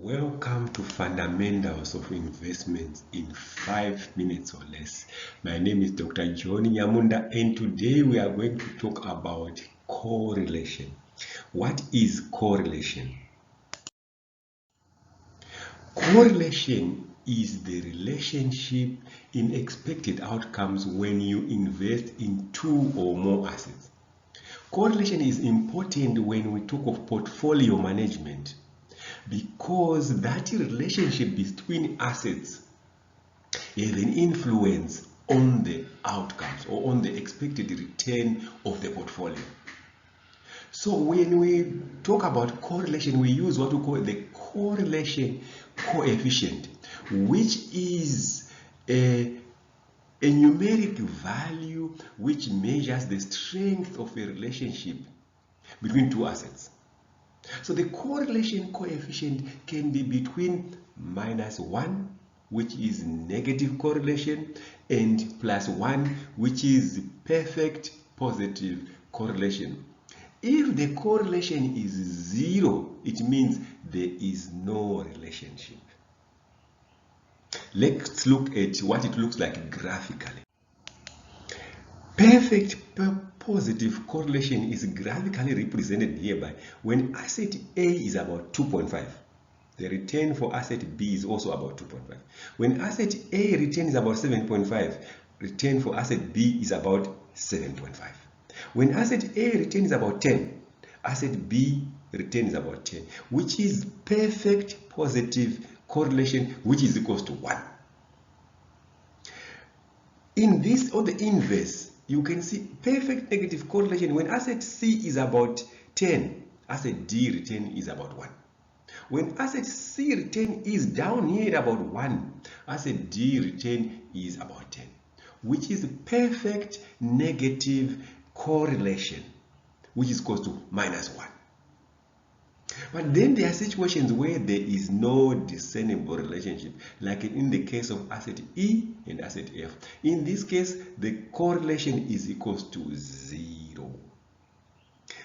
Welcome to Fundamentals of Investments in 5 minutes or less. My name is Dr. John Nyamunda, and today we are going to talk about correlation. What is correlation? Correlation is the relationship in expected outcomes when you invest in two or more assets. Correlation is important when we talk of portfolio management, because that relationship between assets has an influence on the outcomes or on the expected return of the portfolio. So when we talk about correlation, we use what we call the correlation coefficient, which is a numeric value which measures the strength of a relationship between two assets. So the correlation coefficient can be between -1, which is negative correlation, and +1, which is perfect positive correlation. If the correlation is 0, it means there is no relationship. Let's look at what it looks like graphically. Perfect positive correlation is graphically represented hereby when asset A is about 2.5. The return for asset B is also about 2.5. When asset A return is about 7.5, return for asset B is about 7.5. When asset A return is about 10, asset B return is about 10, which is perfect positive correlation, which is equals to 1. In this, on the inverse, you can see perfect negative correlation when asset C is about 10, asset D return is about 1. When asset C return is down here about 1, asset D return is about 10, which is perfect negative correlation, which is equal to -1. But then there are situations where there is no discernible relationship, like in the case of asset E and asset F. In this case, the correlation is equals to 0.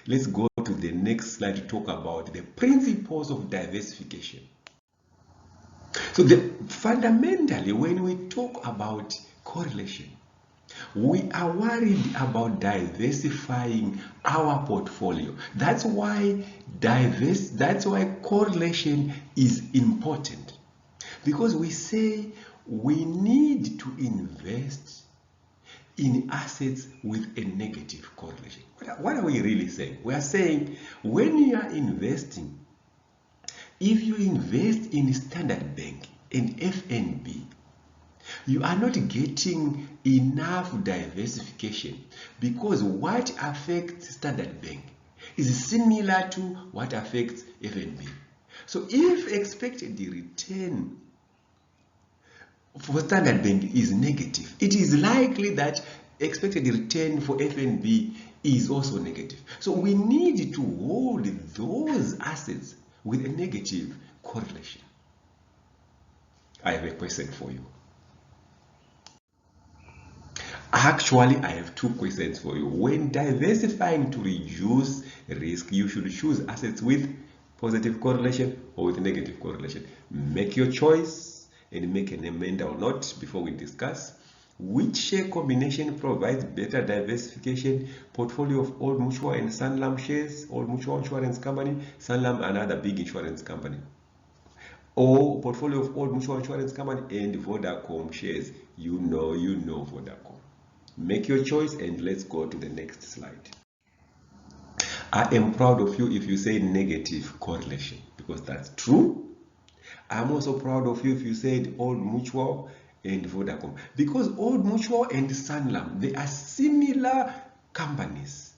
Let's go to the next slide to talk about the principles of diversification. So fundamentally, when we talk about correlation, we are worried about diversifying our portfolio. That's why correlation is important, because we say we need to invest in assets with a negative correlation. What are we really saying? We are saying when you are investing, if you invest in Standard Bank and FNB, you are not getting enough diversification, because what affects Standard Bank is similar to what affects FNB. So if expected return for Standard Bank is negative, it is likely that expected return for FNB is also negative. So we need to hold those assets with a negative correlation. I have a question for you. Actually, I have two questions for you. When diversifying to reduce risk, you should choose assets with positive correlation or with negative correlation. Make your choice and make an amendment or not before we discuss. Which share combination provides better diversification? Portfolio of Old Mutual and Sanlam shares, Old Mutual Insurance Company, Sanlam another big insurance company. Or portfolio of Old Mutual Insurance Company and Vodacom shares. You know Vodacom. Make your choice and let's go to the next slide. I am proud of you if you say negative correlation, because that's true. I'm also proud of you if you said Old Mutual and Vodacom, because Old Mutual and Sanlam, they are similar companies.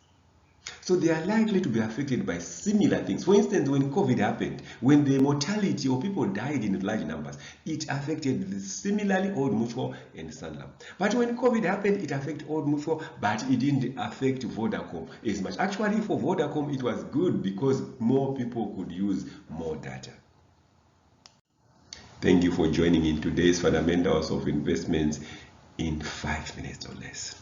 So they are likely to be affected by similar things. For instance, when COVID happened, when the mortality or people died in large numbers, it affected similarly Old Mutual and Sanlam. But when COVID happened, it affected Old Mutual, but it didn't affect Vodacom as much. Actually, for Vodacom, it was good because more people could use more data. Thank you for joining in today's Fundamentals of Investments in 5 minutes or less.